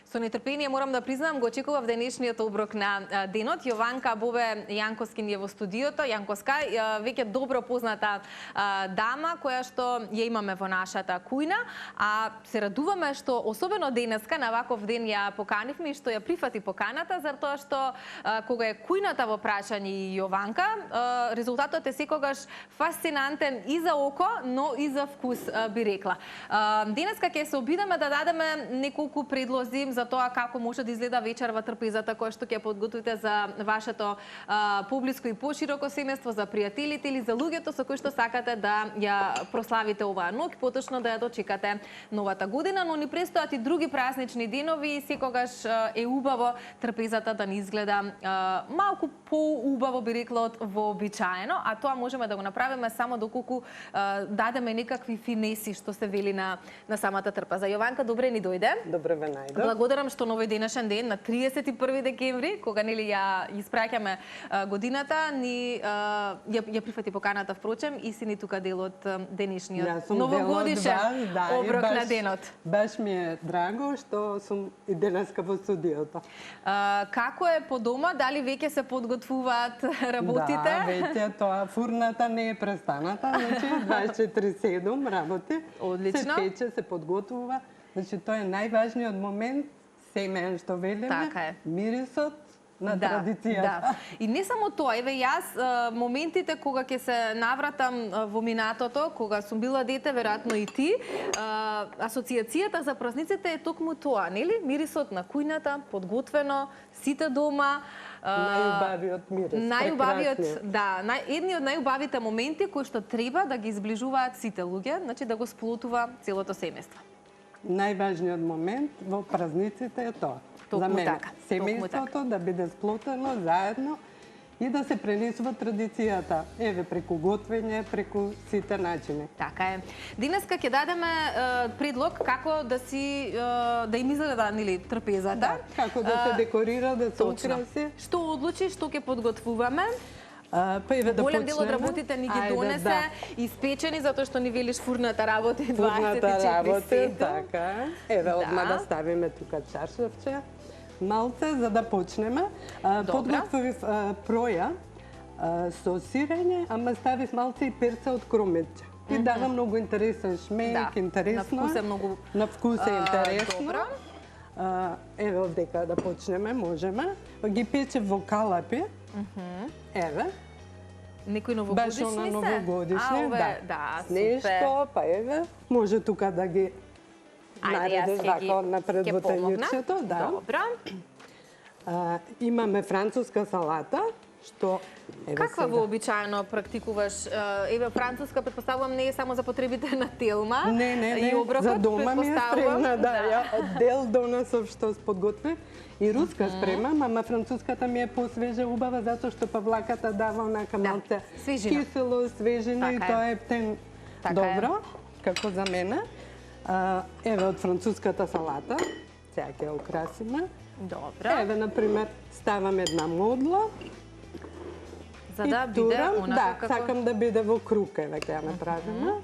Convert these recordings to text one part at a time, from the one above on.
Со нетрпение морам да признам, го очекував денешниот оброк на денот. Јованка Бобе Јанковскин е во студиото. Јанковска, веќе добро позната дама, која што ја имаме во нашата кујна, а се радуваме што особено денеска, на ваков ден ја поканивме и што ја прифати поканата, затоа што кога е кујната во прашање и Јованка, резултатот е секогаш фасцинантен и за око, но и за вкус, би рекла. Денеска ќе се обидеме да дадеме неколку предлози за тоа како може да изгледа вечер во трпезата која што ќе подготвите за вашето публиско и пошироко семејство, за пријателите или за луѓето со кои што сакате да ја прославите оваа ноќ, поточно да ја дочекате новата година, но ни престојат и други празнични денови и секогаш е убаво трпезата да ни изгледа малку поубаво, би рекла, од вообичаено, а тоа можеме да го направиме само доколку дадеме некакви финеси што се вели на самата трпеза. Јованка, добре ни дојде. Добре ве најдов. Благодарам што на овој денешен ден, на 31 декември, кога нели ја испраќаме годината, ни ја прифати поканата впрочем и си ни тука дел од денешниот новогодишен оброк на денот. Баш ми е драго што сум и денеска во студиото. Како е по дома? Дали веќе се подготвуваат работите? Да, веќе тоа фурната не е престаната, значи 24/7 работи. Одлично. Се пече, се подготвува. Значи тоа е најважниот момент, семеен што велиме, така е. Мирисот на традицијата. Да. И не само тоа, еве јас моментите кога ќе се навратам во минатото, кога сум била дете, веројатно и ти, асоциацијата за празниците е токму тоа, нели? Мирисот на кујната, подготвено, сите дома. Најубавиот мирис. Најубавиот, да, едни од најубавите моменти кои што треба да ги изближуваат сите луѓе, значи да го сплотува целото семејство. Најважниот момент во празниците е тоа. За мене, семејството да биде сплотено заедно и да се пренесува традицијата, еве преку готвење, преку сите начини. Така е. Денеска ќе дадеме предлог како да им изгледа нели трпезата. Да, како да се декорира, да се украси. Што одлучи, што ќе подготвуваме? Па еве да голем дел од работите ни ги донесе испечени, затоа што ни велиш фурната работи 24/7. Така. Еве одма да ставиме тука чаршавче. Малце за да почнеме. Подготвив проја со сирење, ама ставив малце и перце од кромече. И дава многу интересен шмек, интересно. На вкус е многу. На вкус е интересно. Добро. Еве овдека да почнеме, можеме. Ги пече во калапи. Еве. Некои новогодишни се? Баш на новогодишни, да. Нешто, па еве, може тука да ги наредиш вака напред во тајничето. Добро. Имаме француска салата, што... Каква вообичаено практикуваш? Еве, француска, предпоставувам, не е само за потребите на Телма. Не, за дома ми е спремна, да. Дел донесов што подготвив. И руска спремам, ама француската ми е посвежа убава, затоа што павлаката дава онака малце кисело, свежина и тоа е птен добро, како за мене. Еве од француската салата, сега ќе ја украсиме. Добро. Еве, например, ставам една модла. За да биде онака како... Да, сакам да биде во круг, еве ќе ја направиме.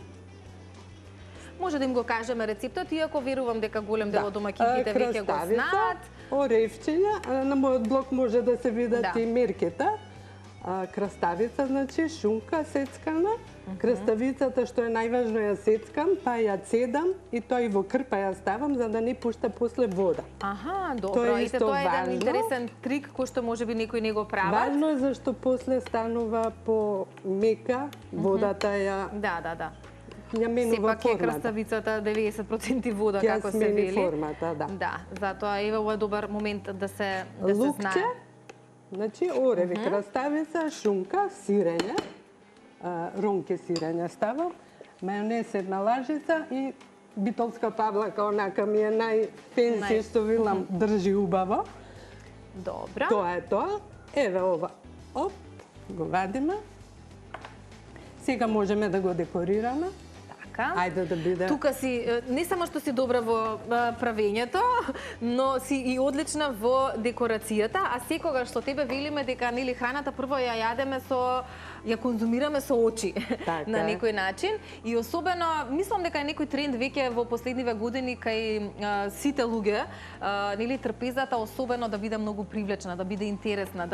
Може да им го кажеме рецептот, иако верувам дека голем дел од домаќините веќе го знаат. Оревчиња, на мојот блог може да се видат и мерките. Краставица, значи, шунка сецкана. Краставицата, што е најважно, ја сецкам, па ја цедам и тоа и во крпа ја ставам, за да не пушта после вода. Аха, добро. И тоа е еден интересен трик кој што можеби некој не го прават. Важно е зашто после станува по мека, водата ја... Да. Сепак е краставицата 90% вода, како се вели. Ја смени формата, да. Да, затоа е ова добар момент да се знае. Лукче, значи ореви, краставица, шунка, сирење, ронке сирење ставам, мајонез една лажица и битолска павлака, онака ми е најпенси што вилам, држи убаво. Добра. Тоа е тоа. Еве ова. Оп, го вадиме. Сега можеме да го декорираме. Јованка. Ајде да биде. Тука си, не само што си добра во правењето, но си и одлична во декорацијата, а секогаш со тебе велиме дека нели храната прво ја јадеме ја конзумираме со очи на некој начин и особено мислам дека е некој тренд веќе во последниве години кај сите луѓе, нели трпезата особено да биде многу привлечна, да биде интересна,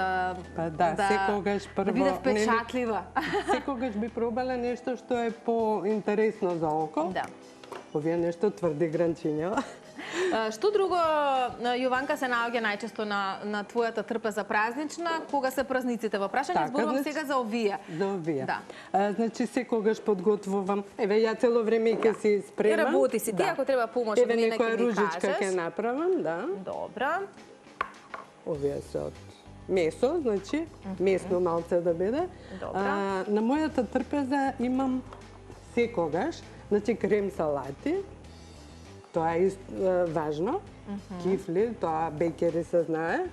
секогаш прво да биде впечатлива. Секогаш би пробала нешто што е поинтересно за око. Да. Овие нешто тврди гранчиња. Што друго, Јованка, се наоѓа најчесто на твојата трпеза празнична, кога се празниците во прашање? Зборувам сега за овие. За овие. Да. Значи, секогаш подготвувам. Еве, ја цело време ќе си спремам. Работи си. Ти, ако треба помош, еве некоја ружичка ќе направам, да. Добра. Овие се од месо, значи, месно малце да биде. Добра. На мојата трпеза имам секогаш, значи, крем салати. Тоа е важно. Кифли, тоа бекери се знае.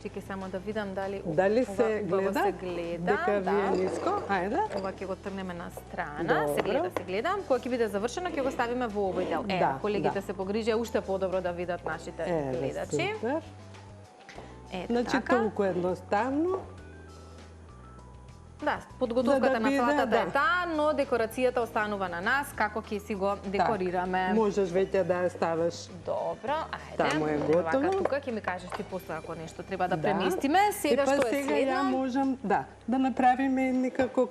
Чекај само да видам дали се гледа. Дека ви е ниско. Ајде. Ова ќе го тргнеме на страна. Се гледа, се гледам. Кога ќе биде завршено, ќе го ставиме во овој дел. Колегите се погрижија уште подобро да видат нашите гледачи. Супер. Значи, толку едноставно. Да, подготовката на салатата е таа, но декорацијата останува на нас, како ќе си го декорираме. Можеш веќе да ја ставаш. Добро, ајде. Таму е готово. Тука ќе ми кажеш ти после ако нешто треба да преместиме. Сега што е следно? Сега ја можам, да направиме некако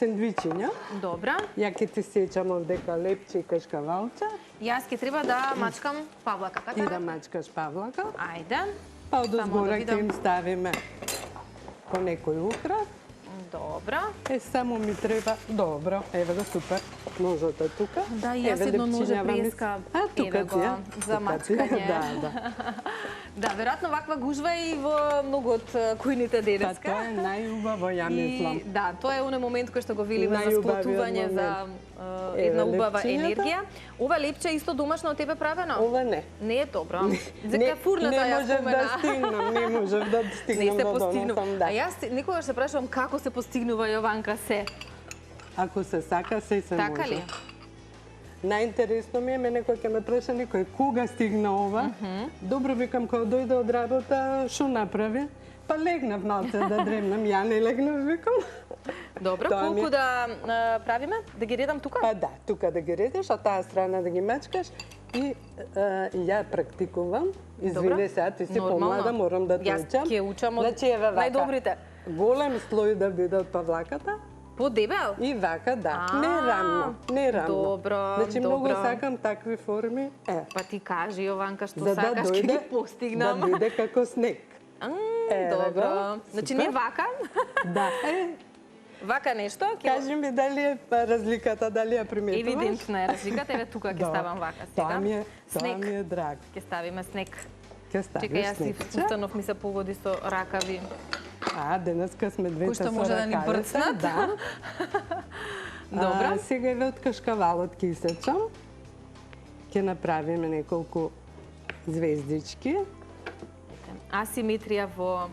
сендвичиња. Добра. Ја ќе ти сечам овдека лепче и кашкавалче. Јас ќе треба да мачкам павлака, така? Ти да мачкаш павлака. Ајде. Па одозгора ќе им ставиме по некој украс. Добро. Само ми треба... Добро, еве го, супер. Ножот е тука. Да, и јас едно ноже преска. Еве го, за мачкање. Да, веројатно ваква гужва и во многу од кујните денеска. Па тоа е најубаво, ја мислам. Да, тоа е оној момент кој што го велиме за сплотување, за една убава енергија. Ова лепче исто домашно од тебе правено? Ова не. Не е добро. Дека фурната ја спомена. Не можев да стигнам до дома. А јас некогаш се прашувам како се постигнува, Јованка, се. Ако се сака, се може. Така ли? Најинтересно ми е, мене кој ќе ме праша некој кога стигна ова. Добро, викам, кога дојде од работа, шо направи? Па легнав малце да дремнам, ја не легнав, викам. Добро, колку да правиме? Да ги редам тука? Па да, тука да ги редиш, а таа страна да ги мачкаш. И ја практикувам. Извини сега, ти си помлада, морам да те учам. Јас ќе учам од најдобрите. Голем слој да биде од павлаката. Подебел? И вака, да. Не рамно, не рамно. Добро, значи, многу сакам такви форми. Па ти кажи, Јованка, што сакаш, ќе ги постигнам. Да биде како снег. Добро. Значи, не вака? Да. Вака нешто? Кажи ми дали е разликата, дали ја приметуваш? Евидентна е разликата, еве тука ќе ставам вака сега. Тоа ми е драг. Ќе ставиме снег. Ќе ставиш снег. Чекај, јас си установ ми се погоди со ракави. Денеска сме двете со ракавица. Кој што може да ни брцнат. Да. Добра. Сега еве од кашкавалот ќе исечам. Ќе направиме неколку звездички. Асиметрија во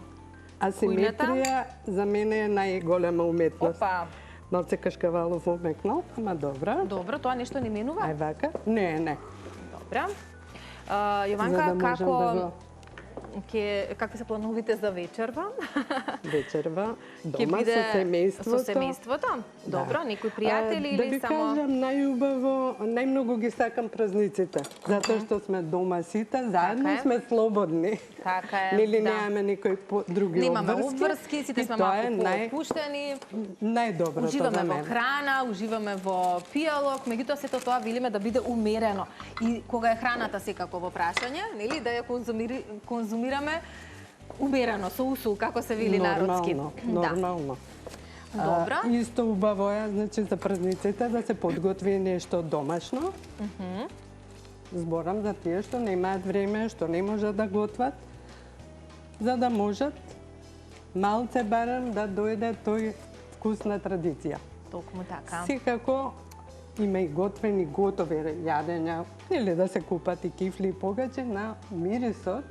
Асиметрија за мене е најголема уметност. Опа. Малце кашкавалов умекнал, ама добра. Добро, тоа нешто не менува? Ај вака? Не. Добра. Јованка, како какви се плановите за вечерва? Вечерва, дома со семејството. Со семејството? Добро, некои пријатели или само... Да ви кажам, најубаво, најмногу ги сакам празниците. Затоа што сме дома сите, заедно сме слободни. Така е, Нели немаме некои други обврски. Немаме обврски, сите сме малку попуштени. Најдоброто за мене. Уживаме мене. во храна, уживаме во пијалок, меѓутоа сето тоа велиме да биде умерено. И кога е храната секако во прашање, нели, да ја конзумираме умерено, со усул, како се вели народски. Нормално. Добро. Исто убаво е, значи, за празниците да се подготви нешто домашно. Зборам за тие што немаат време, што не можат да готват, за да можат малце барем да дојде тој вкус на традиција. Токму така. Секако има и готвени, готови јадења, или да се купат и кифли и погачи на мирисот.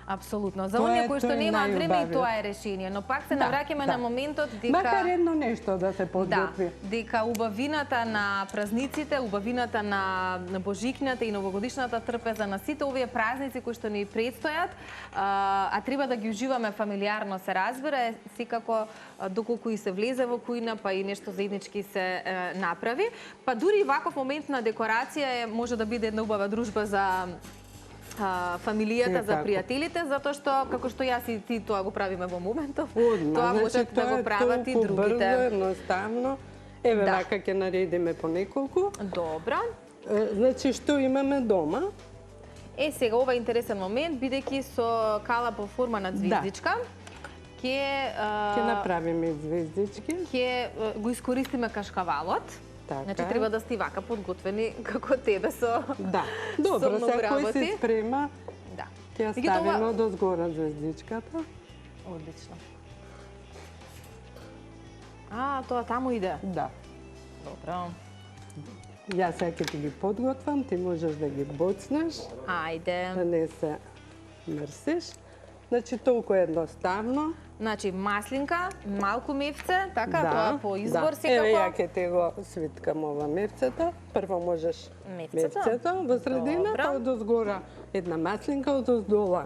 Апсолутно. За оние кои што немаат време и тоа е решение, но пак се навраќаме на моментот дека макар едно нешто да се подготви. Дека убавината на празниците, убавината на божикњата и новогодишната трпеза на сите овие празници кои што ни предстојат, а треба да ги уживаме фамилиарно, се разбира, секако доколку и се влезе во кујна, па и нешто заеднички се направи. Па дури и ваков момент на декорација може да биде една убава дружба за фамилијата, за пријателите, затоа што, како што јас и ти тоа го правиме во моментов, тоа можат да го прават и другите. Брзо, едноставно. Еве, вака ќе наредиме по неколку. Добро. Значи, што имаме дома? Сега, ова е интересен момент, бидејќи со калап во форма на звездичка, ќе направиме звездички. Ќе го искористиме кашкавалот. Значи, треба да сте вака подготвени како тебе со добро, секој се спрема. Ќе ја ставиме до згора звездичката. Одлично. Тоа таму иде? Да. Добро. Јас сега ќе ти ги подготвам, ти можеш да ги боцнеш. Ајде. Да не се мрсиш. Значи, толку едноставно. Значи, маслинка, малку мевце, така, тоа по избор секако. Еве, ја ќе те го свиткам ова мевцето. Прво можеш мевцето во средина, па од згора една маслинка, од оздола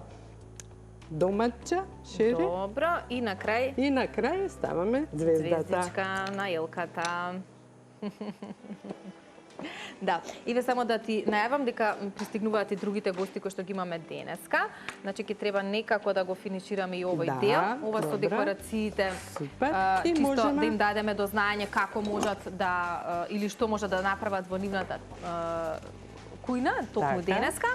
доматче, шери. Добро, и на крај? И на крај ставаме звездата. Звездичка на елката. Да, и само да ти најавам дека пристигнуваат и другите гости кои што ги имаме денеска. Значи, ќе треба некако да го финишираме и овој дел. Ова со декорациите. Чисто да им дадеме до знаење како можат да, или што можат да направат во нивната кујна, токму денеска.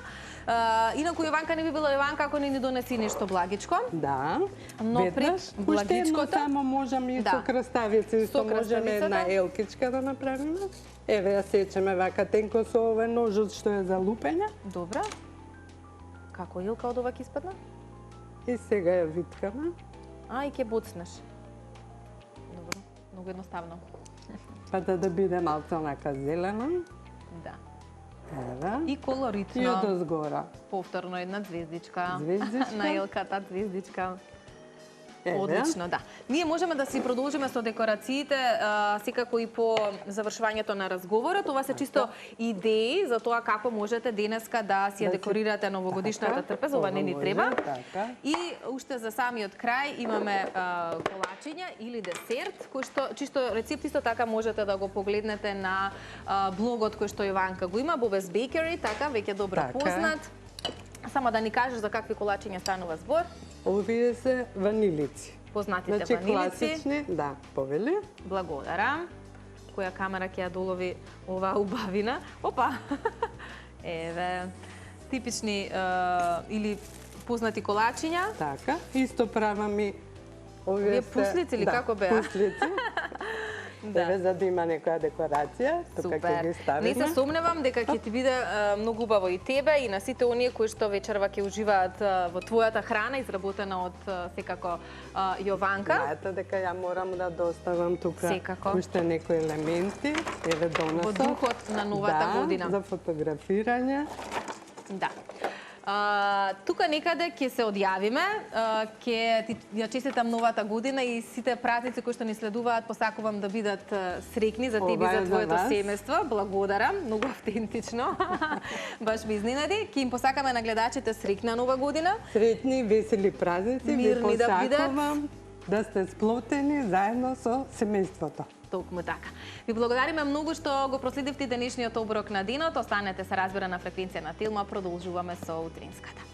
Инаку Јованка не би била Јованка ако не ни донеси нешто благичко. Да. Но пред благичкото само можеме и со краставица, исто можеме една елкичка да направиме. Еве ја сечеме вака тенко со овој ножот што е за лупење. Добра. Како елка од ова ќе испадна? И сега ја виткаме. И ќе боцнеш. Добро, многу едноставно. Па да биде малку онака зелено. Да. Еве. И колоритно. И од згора. Повторно една звездичка. Звездичка. На елката звездичка. Одлично, да. Ние можеме да си продолжиме со декорациите, секако и по завршувањето на разговорот. Ова се чисто идеи за тоа како можете денеска да си ја декорирате новогодишната трпеза. Ова не ни треба. И уште за самиот крај имаме колачиња или десерт, кој што чисто рецепт исто така можете да го погледнете на блогот кој што Јованка го има, Bob's Bakery, така веќе добро познат. Само да ни кажеш за какви колачиња станува збор. Овие се ванилици. Познатите ванилици. Класични, да, повели. Благодарам. Која камера ќе ја долови оваа убавина? Опа! Еве, типични или познати колачиња. Така, исто правам и овие пуслици или како беа? Пуслици. Еве, за да има некоја декорација, тука ќе ги ставиме. Не се сомневам дека ќе ти биде многу убаво и тебе и на сите оние кои што вечерва ќе уживаат во твојата храна изработена од секако Јованка. Знаете дека ја морам да доставам тука уште некои елементи. Еве донесов. Во духот на новата година. За фотографирање. Да. Тука некаде ќе се одјавиме, ќе ти ја честитам новата година и сите празници кои што ни следуваат, посакувам да бидат среќни за тебе и за твоето семејство. Благодарам, многу автентично. Баш ми изненади. Ќе им посакаме на гледачите среќна нова година. Среќни, весели празници, мирни да бидат. Да сте сплотени заедно со семејството. Токму така. Ви благодариме многу што го проследивте денешниот оброк на денот. Останете се разбира на фреквенција на Телма. Продолжуваме со утринската.